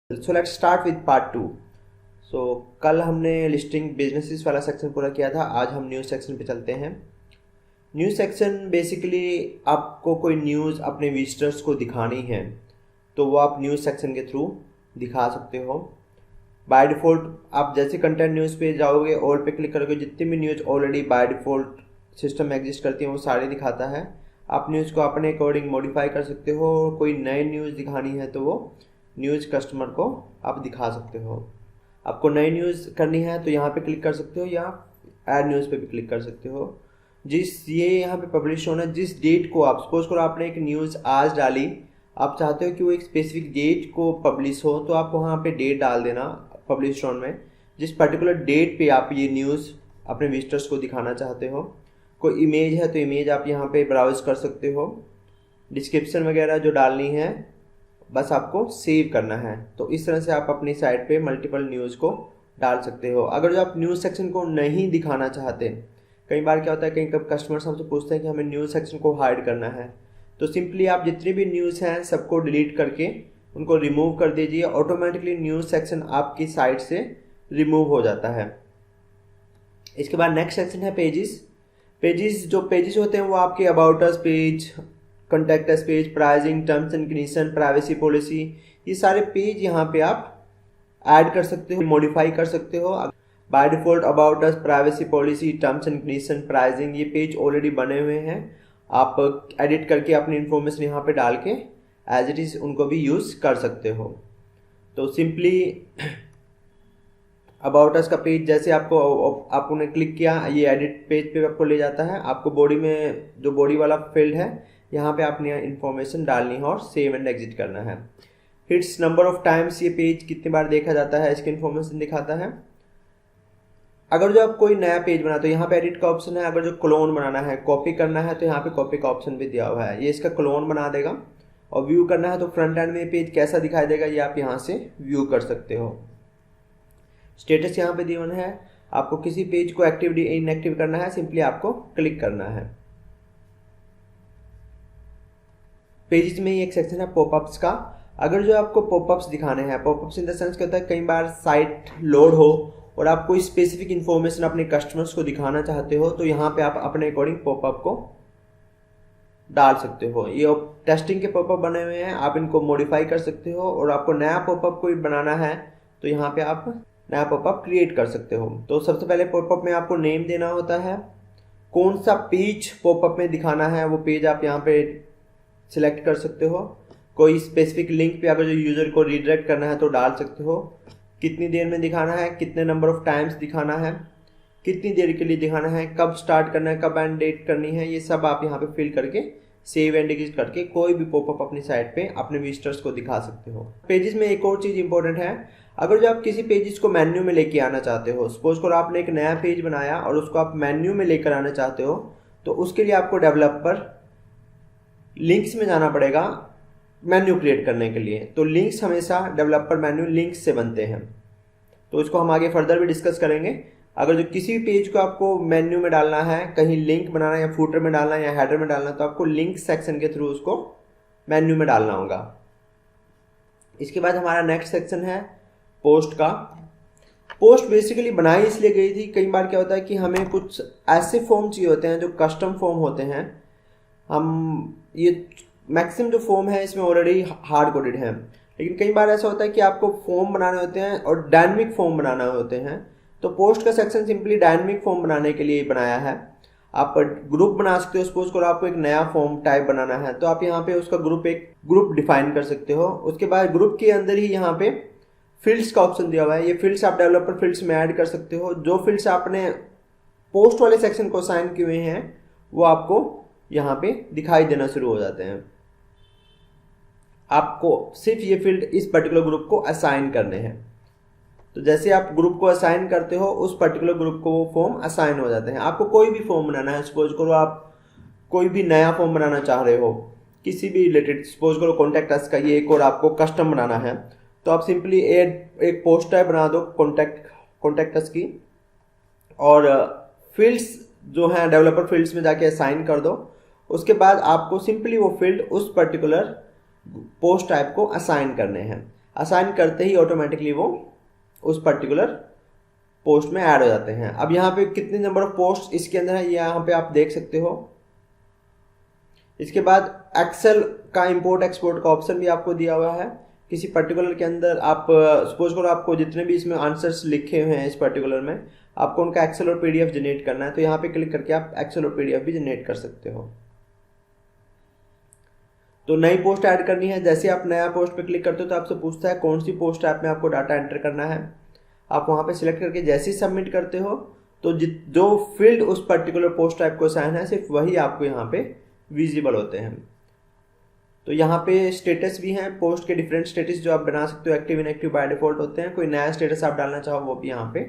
So let's start with part 2। सो कल हमने listing businesses वाला सेक्शन पूरा किया था, आज हम न्यूज़ सेक्शन पे चलते हैं। न्यूज़ सेक्शन बेसिकली आपको कोई न्यूज़ अपने विजिटर्स को दिखानी है तो वो आप न्यूज़ सेक्शन के थ्रू दिखा सकते हो। बाय डिफ़ॉल्ट आप जैसे कंटेंट न्यूज़ पे जाओगे, ऑल पे क्लिक करोगे, जितनी भी news already by default system में एग्जिस्ट करती हैं वो सारी दिखाता है। आप न्यूज़ को अपने अकॉर्डिंग मॉडिफाई कर सकते हो। कोई नई न्यूज़ दिखानी है तो वो न्यूज़ कस्टमर को आप दिखा सकते हो। आपको नई न्यूज़ करनी है तो यहाँ पे क्लिक कर सकते हो या ऐड न्यूज़ पे भी क्लिक कर सकते हो। ये यहाँ पे पब्लिश होना, जिस डेट को आप सपोज करो आपने एक न्यूज़ आज डाली, आप चाहते हो कि वो एक स्पेसिफिक डेट को पब्लिश हो तो आप वहाँ पे डेट डाल देना पब्लिश ऑन में। जिस पर्टिकुलर डेट पे आप ये न्यूज़ अपने विजिटर्स को दिखाना चाहते हो। कोई इमेज है तो इमेज आप यहाँ पे ब्राउज कर सकते हो। डिस्क्रिप्शन वगैरह जो डालनी है बस आपको सेव करना है। तो इस तरह से आप अपनी साइट पे मल्टीपल न्यूज़ को डाल सकते हो। अगर जो आप न्यूज़ सेक्शन को नहीं दिखाना चाहते, कई बार क्या होता है, कई कब कस्टमर्स हमसे पूछते हैं कि हमें न्यूज़ सेक्शन को हाइड करना है, तो सिंपली आप जितनी भी न्यूज़ हैं सबको डिलीट करके उनको रिमूव कर दीजिए। ऑटोमेटिकली न्यूज़ सेक्शन आपकी साइट से रिमूव हो जाता है। इसके बाद नेक्स्ट सेक्शन है पेजेस। जो पेजेस होते हैं वो आपके about us page, contact us page, pricing, terms and condition, privacy policy, ये सारे पेज यहाँ पे आप ऐड कर सकते हो, मॉडिफाई कर सकते हो। By default about us, privacy policy, terms and condition, pricing, ये पेज ऑलरेडी बने हुए हैं। आप एडिट करके अपनी इन्फॉर्मेशन यहाँ पे डाल के एज इट इज़ उनको भी यूज़ कर सकते हो। तो सिंपली अबाउट अस का पेज जैसे आपने क्लिक किया, ये एडिट पेज पे आपको ले जाता है। आपको बॉडी में जो बॉडी वाला फील्ड है यहाँ पे अपनी इन्फॉर्मेशन डालनी है और सेव एंड एग्जिट करना है। हिट्स नंबर ऑफ टाइम्स, ये पेज कितनी बार देखा जाता है इसकी इन्फॉर्मेशन दिखाता है। अगर जो आप कोई नया पेज बनाते हो, यहाँ पे एडिट का ऑप्शन है। अगर जो क्लोन बनाना है, कॉपी करना है, तो यहाँ पे कॉपी का ऑप्शन भी दिया हुआ है, ये इसका क्लोन बना देगा। और व्यू करना है तो फ्रंट एंड में पेज कैसा दिखाई देगा ये आप यहाँ से व्यू कर सकते हो। स्टेटस यहाँ पे दिया है। आपको किसी पेज को एक्टिव इनएक्टिव करना है, सिंपली आपको क्लिक करना है। पेजेस में ही एक सेक्शन है पॉपअप्स का। अगर जो आपको पॉपअप्स दिखाने हैं, पॉपअप्स इन द सेंस क्या होता है, कई बार साइट लोड हो और आप कोई स्पेसिफिक इन्फॉर्मेशन अपने कस्टमर्स को दिखाना चाहते हो तो यहाँ पे आप अपने अकॉर्डिंग पॉपअप को डाल सकते हो। ये टेस्टिंग के पॉपअप बने हुए हैं, आप इनको मॉडिफाई कर सकते हो। और आपको नया पॉपअप कोई बनाना है तो यहाँ पे आप नया पॉपअप क्रिएट कर सकते हो। तो सबसे पहले पॉपअप में आपको नेम देना होता है, कौन सा पेज पॉपअप में दिखाना है वो पेज आप यहाँ पे सिलेक्ट कर सकते हो। कोई स्पेसिफिक लिंक पे अगर जो यूज़र को रीडायरेक्ट करना है तो डाल सकते हो। कितनी देर में दिखाना है, कितने नंबर ऑफ टाइम्स दिखाना है, कितनी देर के लिए दिखाना है, कब स्टार्ट करना है, कब एंड डेट करनी है, ये सब आप यहाँ पे फिल करके सेव एंड एग्जिट करके कोई भी पॉपअप अपनी साइट पे अपने विजिटर्स को दिखा सकते हो। पेजेस में एक और चीज़ इंपॉर्टेंट है, अगर जो आप किसी पेजेस को मेन्यू में लेके आना चाहते हो, सपोज करो आपने एक नया पेज बनाया और उसको आप मेन्यू में लेकर आना चाहते हो, तो उसके लिए आपको डेवलपर लिंक्स में जाना पड़ेगा मेन्यू क्रिएट करने के लिए। तो लिंक्स हमेशा डेवलपर मेन्यू लिंक्स से बनते हैं, तो इसको हम आगे फर्दर भी डिस्कस करेंगे। अगर जो किसी भी पेज को आपको मेन्यू में डालना है, कहीं लिंक बनाना है या फूटर में डालना है या हेडर में डालना है, तो आपको लिंक सेक्शन के थ्रू उसको मेन्यू में डालना होगा। इसके बाद हमारा नेक्स्ट सेक्शन है पोस्ट का। पोस्ट बेसिकली बनाई इसलिए गई थी, कई बार क्या होता है कि हमें कुछ ऐसे फॉर्म चाहिए होते हैं जो कस्टम फॉर्म होते हैं। हम ये मैक्सिमम जो फॉर्म है इसमें ऑलरेडी हार्ड कोडेड है, लेकिन कई बार ऐसा होता है कि आपको फॉर्म बनाने होते हैं और डायनेमिक फॉर्म बनाने होते हैं। तो पोस्ट का सेक्शन सिंपली डायनेमिक फॉर्म बनाने के लिए बनाया है। आप ग्रुप बना सकते हो, सपोज करो आपको एक नया फॉर्म टाइप बनाना है तो आप यहाँ पे उसका एक ग्रुप डिफाइन कर सकते हो। उसके बाद ग्रुप के अंदर ही यहाँ पे फील्ड्स का ऑप्शन दिया हुआ है, ये फील्ड्स आप डेवलपर फील्ड्स में ऐड कर सकते हो। जो फील्ड्स आपने पोस्ट वाले सेक्शन को असाइन किए हुए हैं वो आपको यहाँ पे दिखाई देना शुरू हो जाते हैं। आपको सिर्फ ये फील्ड इस पर्टिकुलर ग्रुप को असाइन करने हैं। तो जैसे आप ग्रुप को असाइन करते हो उस पर्टिकुलर ग्रुप को वो फॉर्म असाइन हो जाते हैं। आपको कोई भी फॉर्म बनाना है, सपोज करो आप कोई भी नया फॉर्म बनाना चाह रहे हो किसी भी रिलेटेड, सपोज करो कॉन्टैक्ट अस का ये एक और आपको कस्टम बनाना है, तो आप सिंपली एक पोस्ट टाइप बना दो कॉन्टैक्ट अस की, और फील्ड्स जो हैं डेवलपर फील्ड्स में जाके असाइन कर दो। उसके बाद आपको सिंपली वो फील्ड उस पर्टिकुलर पोस्ट टाइप को असाइन करने हैं। असाइन करते ही ऑटोमेटिकली वो उस पर्टिकुलर पोस्ट में ऐड हो जाते हैं। अब यहाँ पे कितने नंबर ऑफ पोस्ट इसके अंदर है यहाँ पे आप देख सकते हो। इसके बाद एक्सेल का इंपोर्ट एक्सपोर्ट का ऑप्शन भी आपको दिया हुआ है। किसी पर्टिकुलर के अंदर आप सपोज करो आपको जितने भी इसमें आंसर्स लिखे हुए हैं इस पर्टिकुलर में, आपको उनका एक्सेल और पीडीएफ जनरेट करना है, तो यहाँ पे क्लिक करके आप एक्सेल और पीडीएफ भी जनरेट कर सकते हो। तो नई पोस्ट ऐड करनी है, जैसे आप नया पोस्ट पे क्लिक करते हो तो आपसे पूछता है कौन सी पोस्ट ऐप में आपको डाटा एंटर करना है। आप वहाँ पे सिलेक्ट करके जैसे ही सबमिट करते हो तो जो फील्ड उस पर्टिकुलर पोस्ट टाइप को असाइन है सिर्फ वही आपको यहाँ पे विजिबल होते हैं। तो यहाँ पे स्टेटस भी हैं, पोस्ट के डिफरेंट स्टेटस जो आप बना सकते हो, एक्टिव इनएक्टिव बाय डिफॉल्ट होते हैं। कोई नया स्टेटस आप डालना चाहो वो भी यहाँ पे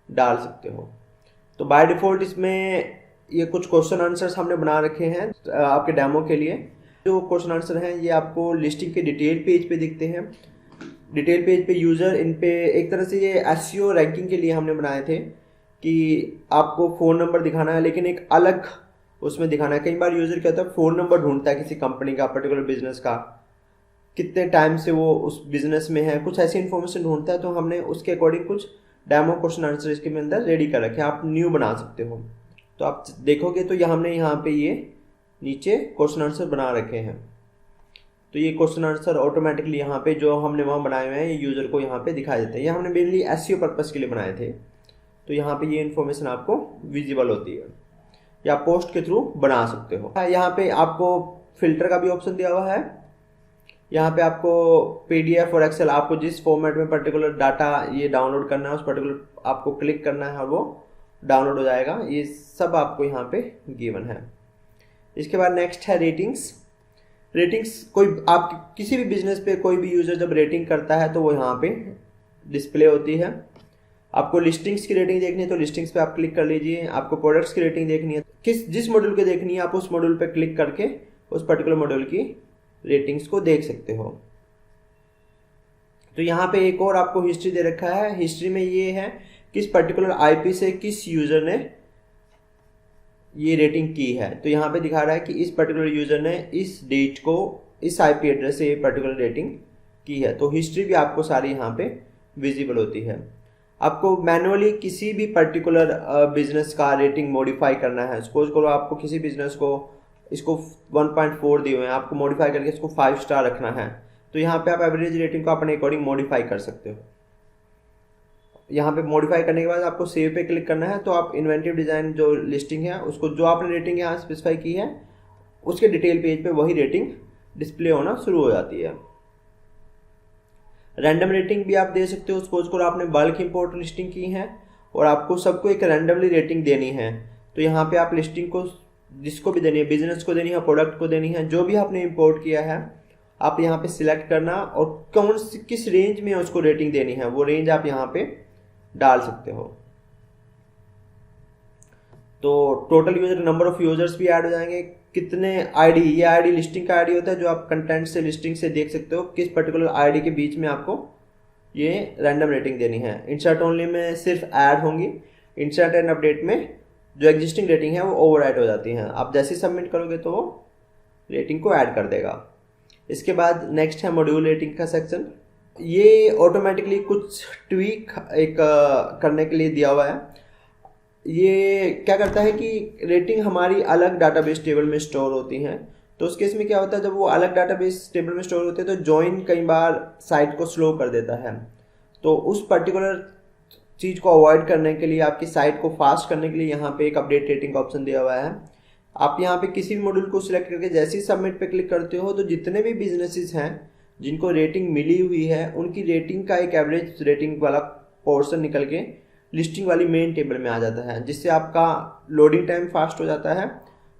डाल सकते हो। तो बाय डिफॉल्ट इसमें ये कुछ क्वेश्चन आंसर्स हमने बना रखे हैं आपके डेमो के लिए। जो क्वेश्चन आंसर हैं ये आपको लिस्टिंग के डिटेल पेज पे दिखते हैं। डिटेल पेज पे यूज़र इन पे एक तरह से ये एसईओ रैंकिंग के लिए हमने बनाए थे कि आपको फ़ोन नंबर दिखाना है, लेकिन एक अलग उसमें दिखाना है। कई बार यूज़र क्या होता है फ़ोन नंबर ढूंढता है किसी कंपनी का, पर्टिकुलर बिजनेस का, कितने टाइम से वो उस बिजनेस में है, कुछ ऐसी इन्फॉर्मेशन ढूंढता है। तो हमने उसके अकॉर्डिंग कुछ डेमो क्वेश्चन आंसर इसके अंदर रेडी कर रखे हैं, आप न्यू बना सकते हो। तो आप देखोगे तो हमने यहाँ पे ये नीचे क्वेश्चन आंसर बना रखे हैं। तो ये क्वेश्चन आंसर ऑटोमेटिकली यहाँ पे जो हमने वहाँ बनाए हुए हैं ये यूज़र को यहाँ पे दिखाई देते हैं। ये हमने मेनली एसईओ पर्पस के लिए बनाए थे। तो यहाँ पे ये इन्फॉर्मेशन आपको विजिबल होती है या पोस्ट के थ्रू बना सकते हो। यहाँ पे आपको फिल्टर का भी ऑप्शन दिया हुआ है। यहाँ पे आपको पीडीएफ और एक्सेल, आपको जिस फॉर्मेट में पर्टिकुलर डाटा ये डाउनलोड करना है उस पर्टिकुलर आपको क्लिक करना है और वो डाउनलोड हो जाएगा। ये सब आपको यहाँ पे गिवन है। इसके बाद नेक्स्ट है रेटिंग्स। रेटिंग्स कोई आप किसी भी बिजनेस पे कोई भी यूज़र जब रेटिंग करता है तो वो यहाँ पे डिस्प्ले होती है। आपको लिस्टिंग्स की रेटिंग देखनी है तो लिस्टिंग्स पे आप क्लिक कर लीजिए। आपको प्रोडक्ट्स की रेटिंग देखनी है, जिस मॉड्यूल की देखनी है आप उस मॉड्यूल पे क्लिक करके उस पर्टिकुलर मॉड्यूल की रेटिंग्स को देख सकते हो। तो यहाँ पे एक और आपको हिस्ट्री दे रखा है। हिस्ट्री में ये है किस पर्टिकुलर आईपी से किस यूज़र ने ये रेटिंग की है। तो यहाँ पे दिखा रहा है कि इस पर्टिकुलर यूज़र ने इस डेट को इस आईपी एड्रेस से ये पर्टिकुलर रेटिंग की है। तो हिस्ट्री भी आपको सारी यहाँ पे विजिबल होती है। आपको मैनुअली किसी भी पर्टिकुलर बिजनेस का रेटिंग मॉडिफाई करना है, सपोज करो आपको किसी बिजनेस को इसको 1.4 दिए हुए हैं, आपको मॉडिफाई करके इसको 5 स्टार रखना है, तो यहाँ पे आप एवरेज रेटिंग को अपने अकॉर्डिंग मॉडिफाई कर सकते हो। यहाँ पे मॉडिफाई करने के बाद आपको सेव पे क्लिक करना है। तो आप इन्वेंटिव डिज़ाइन जो लिस्टिंग है उसको जो आपने रेटिंग यहाँ स्पेसिफाई की है उसके डिटेल पेज पे वही रेटिंग डिस्प्ले होना शुरू हो जाती है। रैंडम रेटिंग भी आप दे सकते हो। सपोज करो आपने बल्क इंपोर्ट लिस्टिंग की है और आपको सबको एक रैंडमली रेटिंग देनी है, तो यहाँ पे आप लिस्टिंग को जिसको भी देनी है, बिजनेस को देनी है, प्रोडक्ट को देनी है, जो भी आपने इंपोर्ट किया है आप यहाँ पे सिलेक्ट करना और कौन सी किस रेंज में उसको रेटिंग देनी है वो रेंज आप यहाँ पे डाल सकते हो। तो total user, number of users भी ऐड हो जाएंगे, कितने आईडी, ये आईडी लिस्टिंग का आईडी होता है जो आप कंटेंट से लिस्टिंग से देख सकते हो किस पर्टिकुलर आईडी के बीच में आपको ये रैंडम रेटिंग देनी है। इंसर्ट ओनली में सिर्फ ऐड होंगी, इंसर्ट एंड अपडेट में जो एग्जिस्टिंग रेटिंग है वो ओवर ऐड हो जाती हैं। आप जैसे सबमिट करोगे तो वो रेटिंग को ऐड कर देगा। इसके बाद नेक्स्ट है मॉड्यूल रेटिंग का सेक्शन। ये ऑटोमेटिकली कुछ ट्वीक एक करने के लिए दिया हुआ है। ये क्या करता है कि रेटिंग हमारी अलग डाटाबेस टेबल में स्टोर होती हैं। तो उस केस में क्या होता है जब वो अलग डाटाबेस टेबल में स्टोर होते हैं तो जॉइन कई बार साइट को स्लो कर देता है। तो उस पर्टिकुलर चीज़ को अवॉइड करने के लिए, आपकी साइट को फास्ट करने के लिए यहाँ पे एक अपडेट रेटिंग का ऑप्शन दिया हुआ है। आप यहाँ पे किसी भी मॉड्यूल को सिलेक्ट करके जैसे ही सबमिट पे क्लिक करते हो तो जितने भी बिजनेसेस हैं जिनको रेटिंग मिली हुई है उनकी रेटिंग का एक एवरेज रेटिंग वाला पोर्शन निकल के लिस्टिंग वाली मेन टेबल में आ जाता है, जिससे आपका लोडिंग टाइम फास्ट हो जाता है,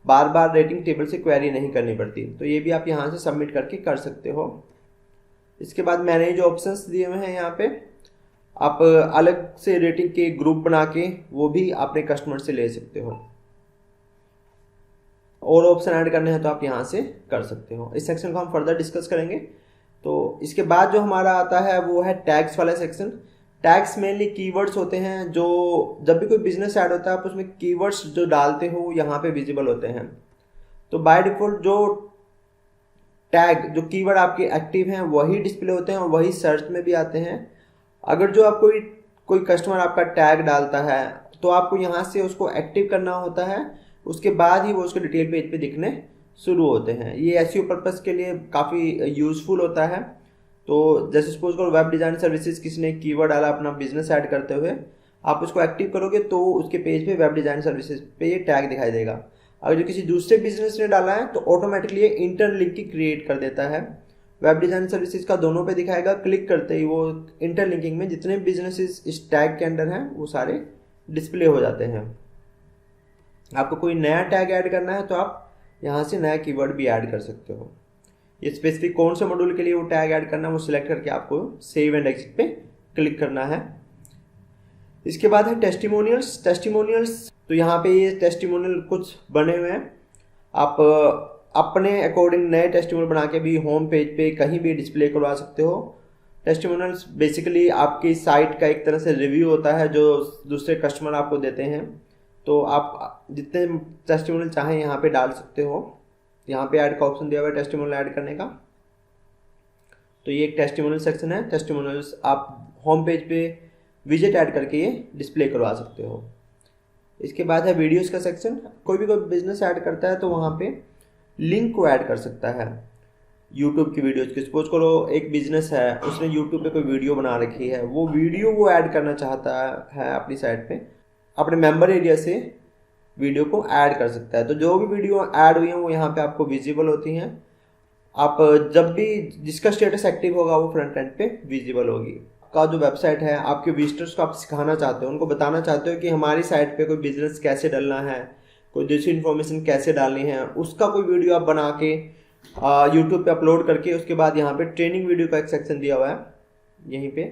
बार बार रेटिंग टेबल से क्वेरी नहीं करनी पड़ती। तो ये भी आप यहाँ से सबमिट करके कर सकते हो। इसके बाद मैंने जो ऑप्शंस दिए हुए हैं यहाँ पे आप अलग से रेटिंग के ग्रुप बना के वो भी अपने कस्टमर से ले सकते हो। और ऑप्शन ऐड करने हैं तो आप यहाँ से कर सकते हो। इस सेक्शन को हम फर्दर डिस्कस करेंगे। तो इसके बाद जो हमारा आता है वो है टैग्स वाला सेक्शन। टैग्स मेनली कीवर्ड्स होते हैं, जो जब भी कोई बिजनेस ऐड होता है आप उसमें कीवर्ड्स जो डालते हो यहाँ पे विजिबल होते हैं। तो बाय डिफॉल्ट जो टैग जो कीवर्ड आपके एक्टिव हैं वही डिस्प्ले होते हैं और वही सर्च में भी आते हैं। अगर जो आप कोई कस्टमर आपका टैग डालता है तो आपको यहाँ से उसको एक्टिव करना होता है, उसके बाद ही वो उसके डिटेल पेज पे दिखने शुरू होते हैं। ये एसईओ पर्पस के लिए काफ़ी यूज़फुल होता है। तो जैसे सपोज करो वेब डिज़ाइन सर्विसेज किसी ने कीवर्ड डाला अपना बिजनेस ऐड करते हुए, आप उसको एक्टिव करोगे तो उसके पेज पे वेब डिज़ाइन सर्विसेज पे ये टैग दिखाई देगा। अगर जो किसी दूसरे बिजनेस ने डाला है तो ऑटोमेटिकली इंटरलिंकिंग क्रिएट कर देता है। वेब डिज़ाइन सर्विसेज का दोनों पे दिखाएगा, क्लिक करते ही वो इंटरलिंकिंग में जितने बिजनेसेस इस टैग के अंदर हैं वो सारे डिस्प्ले हो जाते हैं। आपको कोई नया टैग ऐड करना है तो आप यहाँ से नया कीवर्ड भी ऐड कर सकते हो। ये स्पेसिफिक कौन से मॉड्यूल के लिए वो टैग ऐड करना है वो सिलेक्ट करके आपको सेव एंड एग्जिट पे क्लिक करना है। इसके बाद है टेस्टिमोनियल्स। तो यहाँ पे ये टेस्टिमोनियल कुछ बने हुए हैं, आप अपने अकॉर्डिंग नए टेस्टिमोनियल बना के भी होम पेज पे कहीं भी डिस्प्ले करवा सकते हो। टेस्टिमोनियल्स बेसिकली आपकी साइट का एक तरह से रिव्यू होता है जो दूसरे कस्टमर आपको देते हैं। तो आप जितने टेस्टिमोनियल चाहें यहाँ पे डाल सकते हो। यहाँ पे ऐड का ऑप्शन दिया हुआ है टेस्टिमोनियल ऐड करने का। तो ये एक टेस्टिमोनियल सेक्शन है। टेस्टिमोनियल्स आप होम पेज पे विजिट ऐड करके ये डिस्प्ले करवा सकते हो। इसके बाद है वीडियोस का सेक्शन। कोई बिजनेस ऐड करता है तो वहाँ पे लिंक को ऐड कर सकता है यूट्यूब की वीडियोस की। सपोज करो एक बिजनेस है, उसने यूट्यूब पे कोई वीडियो बना रखी है, वो वीडियो वो ऐड करना चाहता है अपनी साइट पे, अपने मेंबर एरिया से वीडियो को ऐड कर सकता है। तो जो भी वीडियो ऐड हुई हैं वो यहाँ पे आपको विजिबल होती हैं। आप जब भी जिसका स्टेटस एक्टिव होगा वो फ्रंट एंड पे विजिबल होगी। का जो वेबसाइट है आपके विजिटर्स को आप सिखाना चाहते हो, उनको बताना चाहते हो कि हमारी साइट पे कोई बिजनेस कैसे डालना है, कोई दूसरी इन्फॉर्मेशन कैसे डालनी है, उसका कोई वीडियो आप बना के यूट्यूब पे अपलोड करके उसके बाद यहाँ पे ट्रेनिंग वीडियो का एक सेक्शन दिया हुआ है। यहीं पे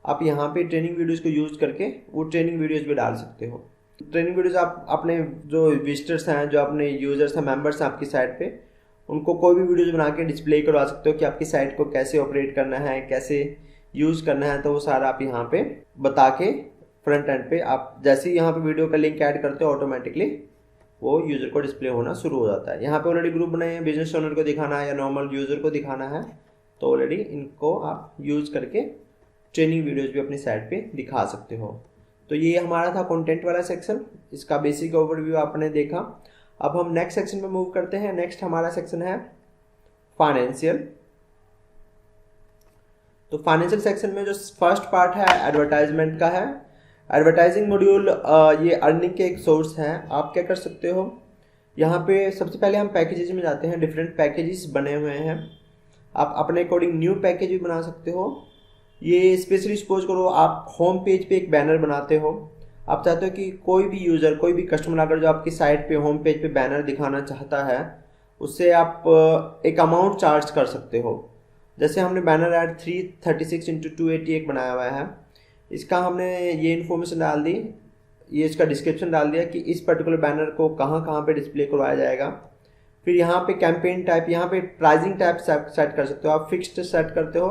आप यहाँ पे ट्रेनिंग वीडियोज़ को यूज़ करके वो ट्रेनिंग वीडियोज़ भी डाल सकते हो। ट्रेनिंग वीडियोज़ आप अपने जो विजिटर्स हैं, जो अपने यूजर्स हैं, मेम्बर्स हैं आपकी साइट पे, उनको कोई भी वीडियोज़ बना के डिस्प्ले करवा सकते हो कि आपकी साइट को कैसे ऑपरेट करना है, कैसे यूज़ करना है। तो वो सारा आप यहाँ पे बता के फ्रंट एंड पे आप जैसे ही यहाँ पे वीडियो का लिंक ऐड करते हो ऑटोमेटिकली वो यूज़र को डिस्प्ले होना शुरू हो जाता है। यहाँ पे ऑलरेडी ग्रुप बनाए हैं, बिजनेस ओनर को दिखाना है या नॉर्मल यूज़र को दिखाना है, तो ऑलरेडी इनको आप यूज़ करके ट्रेनिंग वीडियोज़ भी अपनी साइट पे दिखा सकते हो। तो ये हमारा था कंटेंट वाला सेक्शन, इसका बेसिक ओवरव्यू आपने देखा। अब हम नेक्स्ट सेक्शन में मूव करते हैं। नेक्स्ट हमारा सेक्शन है फाइनेंशियल। तो फाइनेंशियल सेक्शन में जो फर्स्ट पार्ट है एडवर्टाइजमेंट का है। एडवर्टाइजिंग मॉड्यूल ये अर्निंग के एक सोर्स हैं। आप क्या कर सकते हो, यहाँ पे सबसे पहले हम पैकेजेस में जाते हैं। डिफरेंट पैकेजेस बने हुए हैं, आप अपने अकॉर्डिंग न्यू पैकेज भी बना सकते हो। ये स्पेशली सपोज करो आप होम पेज पे एक बैनर बनाते हो, आप चाहते हो कि कोई भी यूज़र, कोई भी कस्टमर अगर जो आपकी साइट पे होम पेज पे बैनर दिखाना चाहता है, उससे आप एक अमाउंट चार्ज कर सकते हो। जैसे हमने बैनर ऐड 336x280 बनाया हुआ है, इसका हमने ये इन्फॉर्मेशन डाल दी, ये इसका डिस्क्रिप्शन डाल दिया कि इस पर्टिकुलर बैनर को कहाँ कहाँ पे डिस्प्ले करवाया जाएगा। फिर यहाँ पे कैंपेन टाइप, यहाँ पे प्राइसिंग टाइप सेट कर सकते हो। आप फिक्स्ड सेट करते हो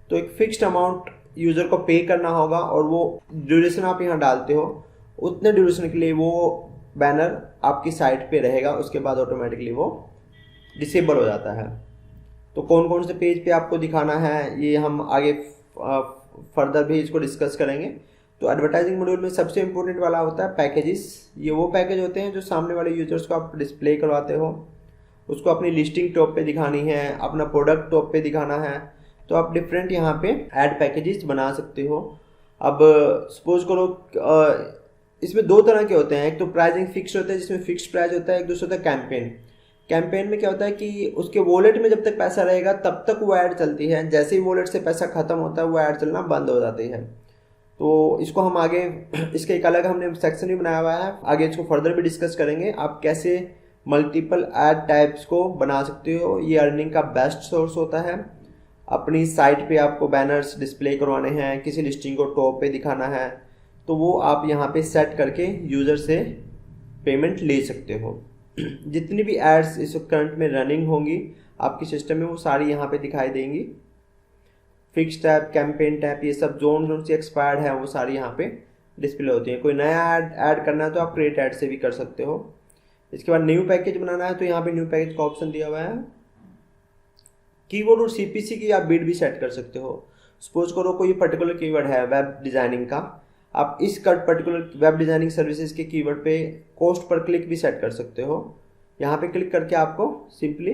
तो एक फिक्स्ड अमाउंट यूज़र को पे करना होगा और वो ड्यूरेशन आप यहाँ डालते हो, उतने ड्यूरेशन के लिए वो बैनर आपकी साइट पे रहेगा। उसके बाद ऑटोमेटिकली वो डिसेबल हो जाता है। तो कौन कौन से पेज पे आपको दिखाना है ये हम आगे फर्दर भी इसको डिस्कस करेंगे। तो एडवर्टाइजिंग मॉड्यूल में सबसे इंपॉर्टेंट वाला होता है पैकेजेस। ये वो पैकेज होते हैं जो सामने वाले यूजर्स को आप डिस्प्ले करवाते हो, उसको अपनी लिस्टिंग टॉप पे दिखानी है, अपना प्रोडक्ट टॉप पे दिखाना है, तो आप डिफरेंट यहाँ पे ऐड पैकेजेस बना सकते हो। अब सपोज करो इसमें दो तरह के होते हैं, एक तो प्राइसिंग फिक्स होता है जिसमें फिक्स्ड प्राइस होता है, एक दूसरा होता है कैंपेन। कैंपेन में क्या होता है कि उसके वॉलेट में जब तक पैसा रहेगा तब तक वो ऐड चलती है, जैसे ही वॉलेट से पैसा खत्म होता है वो ऐड चलना बंद हो जाती है। तो इसको हम आगे इसके एक अलग हमने सेक्शन भी बनाया हुआ है, आगे इसको फर्दर भी डिस्कस करेंगे आप कैसे मल्टीपल ऐड टाइप्स को बना सकते हो। ये अर्निंग का बेस्ट सोर्स होता है। अपनी साइट पे आपको बैनर्स डिस्प्ले करवाने हैं, किसी लिस्टिंग को टॉप पे दिखाना है, तो वो आप यहाँ पे सेट करके यूज़र से पेमेंट ले सकते हो। जितनी भी एड्स इस करंट में रनिंग होंगी आपकी सिस्टम में वो सारी यहाँ पे दिखाई देंगी। फिक्स टैब, कैंपेन टैब, ये सब जोन से एक्सपायर्ड है वो सारी यहाँ पे डिस्प्ले होती है। कोई नया ऐड करना है तो आप क्रिएट ऐड से भी कर सकते हो। इसके बाद न्यू पैकेज बनाना है तो यहाँ पे न्यू पैकेज का ऑप्शन दिया हुआ है। कीवर्ड और सीपीसी की आप बिड भी सेट कर सकते हो। सपोज करो कोई पर्टिकुलर कीवर्ड है वेब डिजाइनिंग का, आप इस पर्टिकुलर वेब डिजाइनिंग सर्विसेज के कीवर्ड पे कॉस्ट पर क्लिक भी सेट कर सकते हो। यहाँ पे क्लिक करके आपको सिंपली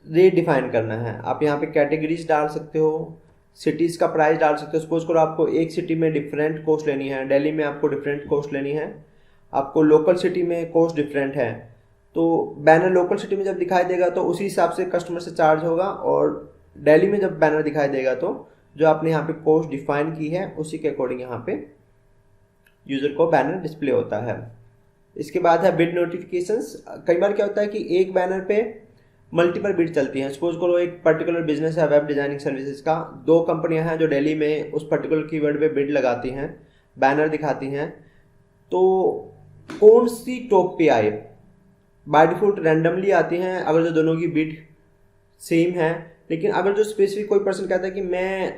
रेट डिफाइन करना है। आप यहाँ पे कैटेगरीज डाल सकते हो, सिटीज़ का प्राइस डाल सकते हो। सपोज करो आपको एक सिटी में डिफरेंट कॉस्ट लेनी है, दिल्ली में आपको डिफरेंट कॉस्ट लेनी है, आपको लोकल सिटी में कॉस्ट डिफरेंट है, तो बैनर लोकल सिटी में जब दिखाई देगा तो उसी हिसाब से कस्टमर से चार्ज होगा, और दिल्ली में जब बैनर दिखाई देगा तो जो आपने यहाँ पे कॉस्ट डिफाइन की है उसी के अकॉर्डिंग यहाँ पे यूज़र को बैनर डिस्प्ले होता है। इसके बाद है बिड नोटिफिकेशंस। कई बार क्या होता है कि एक बैनर पे मल्टीपल बिड चलती हैं। सपोज करो एक पर्टिकुलर बिजनेस है वेब डिजाइनिंग सर्विसेज का, 2 कंपनियां हैं जो दिल्ली में उस पर्टिकुलर कीवर्ड पे बिड लगाती हैं, बैनर दिखाती हैं, तो कौन सी टॉप पे आए? बाय डिफॉल्ट रैंडमली आती हैं अगर जो दोनों की बिड सेम है। लेकिन अगर जो स्पेसिफिक कोई पर्सन कहता है कि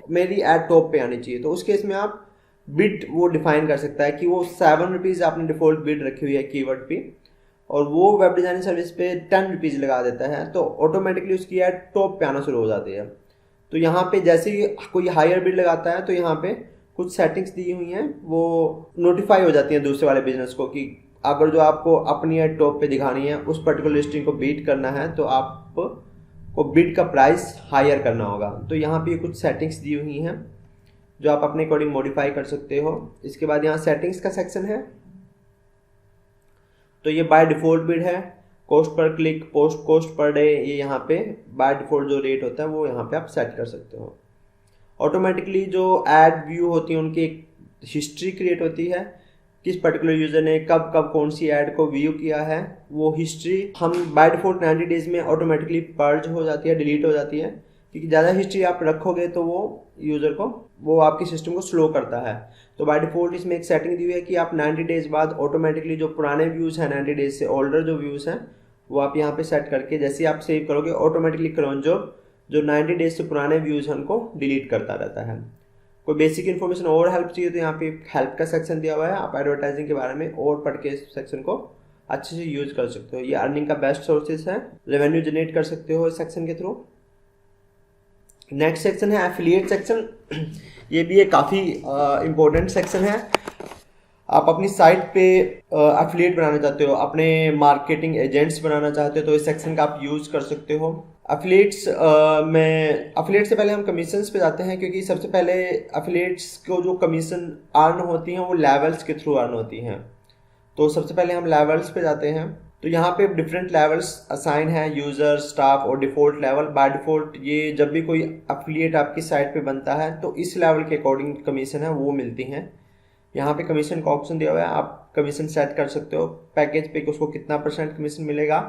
मेरी एड टॉप पे आनी चाहिए, तो उस केस में आप बिड वो डिफाइन कर सकता है कि वो 7 रुपीज़ आपने डिफॉल्ट बिड रखी हुई है कीवर्ड पे, और वो वेब डिजाइनिंग सर्विस पे 10 रुपीज़ लगा देता है, तो ऑटोमेटिकली उसकी एड टॉप पे आना शुरू हो जाती है। तो यहाँ पे जैसे ही कोई हायर बिड लगाता है तो यहाँ पे कुछ सेटिंग्स दी हुई हैं, वो नोटिफाई हो जाती हैं दूसरे वाले बिजनेस को कि अगर जो आपको अपनी एड टॉप पे दिखानी है, उस पर्टिकुलर लिस्टिंग को बीट करना है, तो आपको बिड का प्राइस हायर करना होगा। तो यहाँ पे कुछ सेटिंग्स दी हुई हैं जो आप अपने अकॉर्डिंग मॉडिफाई कर सकते हो। इसके बाद यहाँ सेटिंग्स का सेक्शन है, तो ये बाय डिफॉल्ट बिड है, cost per click, post cost per day, ये यहाँ पे बाय डिफॉल्ट जो रेट होता है वो यहाँ पे आप सेट कर सकते हो। ऑटोमेटिकली जो एड व्यू होती है उनकी एक हिस्ट्री क्रिएट होती है, किस पर्टिकुलर यूजर ने कब कब कौन सी ऐड को व्यू किया है, वो हिस्ट्री हम बाय डिफॉल्ट 90 डेज में ऑटोमेटिकली पर्ज हो जाती है, डिलीट हो जाती है, क्योंकि ज़्यादा हिस्ट्री आप रखोगे तो वो यूज़र को, वो आपकी सिस्टम को स्लो करता है। तो बाय डिफॉल्ट इसमें एक सेटिंग दी हुई है कि आप 90 डेज बाद ऑटोमेटिकली जो पुराने व्यूज़ हैं 90 डेज से ओल्डर जो व्यूज़ हैं वो आप यहाँ पे सेट करके जैसे आप सेव करोगे ऑटोमेटिकली क्रोंजो जो 90 डेज से पुराने व्यूज़ हैं उनको डिलीट करता रहता है। कोई बेसिक इन्फॉर्मेशन और हेल्प चाहिए तो यहाँ पे हेल्प का सेक्शन दिया हुआ है, आप एडवर्टाइजिंग के बारे में और पढ़ के इस सेक्शन को अच्छे से यूज कर सकते हो। ये अर्निंग का बेस्ट सोर्सेज है, रेवेन्यू जनरेट कर सकते हो इस सेक्शन के थ्रू। नेक्स्ट सेक्शन है एफिलिएट सेक्शन। ये भी एक काफ़ी इम्पोर्टेंट सेक्शन है। आप अपनी साइट पे एफिलिएट बनाना चाहते हो, अपने मार्केटिंग एजेंट्स बनाना चाहते हो, तो इस सेक्शन का आप यूज़ कर सकते हो। एफिलिएट्स में एफिलिएट से पहले हम कमीशंस पे जाते हैं, क्योंकि सबसे पहले एफिलिएट्स को जो कमीशन अर्न होती हैं वो लेवल्स के थ्रू अर्न होती हैं। तो सबसे पहले हम लेवल्स पे जाते हैं, तो यहाँ पे डिफरेंट लेवल्स असाइन है, यूज़र, स्टाफ और डिफ़ॉल्ट लेवल। बाय डिफ़ॉल्ट ये जब भी कोई एफिलिएट आपकी साइट पे बनता है तो इस लेवल के अकॉर्डिंग कमीशन है वो मिलती हैं। यहाँ पे कमीशन का ऑप्शन दिया हुआ है, आप कमीशन सेट कर सकते हो। पैकेज पे उसको कितना % कमीशन मिलेगा,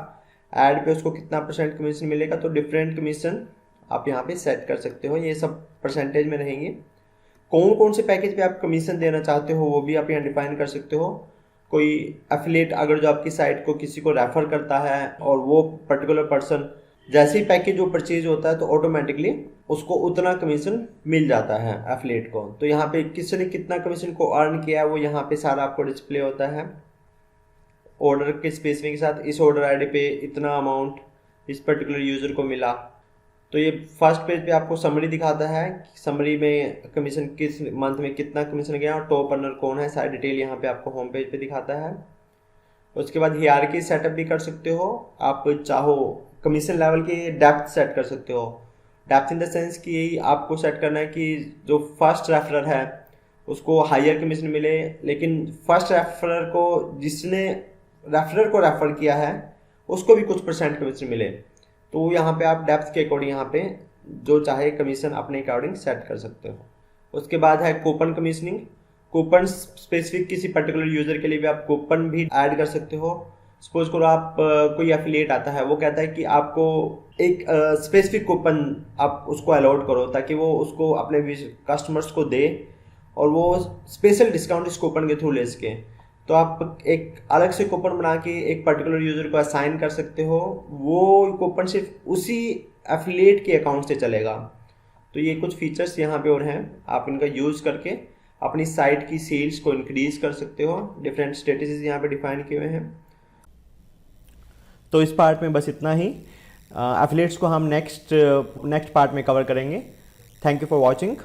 ऐड पे उसको कितना % कमीशन मिलेगा, तो डिफरेंट कमीशन आप यहाँ पे सेट कर सकते हो। ये सब परसेंटेज में रहेंगे। कौन कौन से पैकेज पे आप कमीशन देना चाहते हो वो भी आप यहाँ डिफाइन कर सकते हो। कोई एफिलिएट अगर जो आपकी साइट को किसी को रेफर करता है और वो पर्टिकुलर पर्सन जैसे ही पैकेज जो परचेज होता है तो ऑटोमेटिकली उसको उतना कमीशन मिल जाता है एफिलिएट को। तो यहाँ पे किसने कितना कमीशन को अर्न किया है वो यहाँ पे सारा आपको डिस्प्ले होता है ऑर्डर के स्पेसिफिक के साथ। इस ऑर्डर आईडी पे इतना अमाउंट इस पर्टिकुलर यूज़र को मिला। तो ये फर्स्ट पेज पे आपको समरी दिखाता है, समरी में कमीशन किस मंथ में कितना कमीशन गया और टॉप अर्नर कौन है, सारी डिटेल यहाँ पे आपको होम पेज पे दिखाता है। उसके बाद हियरार्की सेटअप भी कर सकते हो। आप चाहो कमीशन लेवल की डेप्थ सेट कर सकते हो। डेप्थ इन द सेंस कि आपको सेट करना है कि जो फर्स्ट रेफरर है उसको हायर कमीशन मिले, लेकिन फर्स्ट रेफरर को जिसने रेफरर को रेफर किया है उसको भी कुछ % कमीशन मिले। तो यहाँ पे आप डेप्थ के अकॉर्डिंग यहाँ पे जो चाहे कमीशन अपने अकॉर्डिंग सेट कर सकते हो। उसके बाद है कूपन कमीशनिंग। कूपन स्पेसिफिक किसी पर्टिकुलर यूज़र के लिए भी आप कूपन भी ऐड कर सकते हो। सपोज करो आप कोई एफिलिएट आता है, वो कहता है कि आपको एक स्पेसिफिक कूपन आप उसको अलॉट करो ताकि वो उसको अपने कस्टमर्स को दे और वो स्पेशल डिस्काउंट इस कूपन के थ्रू ले सके। तो आप एक अलग से कूपन बना के एक पर्टिकुलर यूज़र को असाइन कर सकते हो, वो कूपन सिर्फ उसी एफिलिएट के अकाउंट से चलेगा। तो ये कुछ फीचर्स यहाँ पे और हैं, आप इनका यूज़ करके अपनी साइट की सेल्स को इंक्रीज कर सकते हो। डिफरेंट स्ट्रेटजीज यहाँ पे डिफाइन किए हुए हैं। तो इस पार्ट में बस इतना ही। एफिलिएट्स को हम नेक्स्ट पार्ट में कवर करेंगे। Thank you for watching.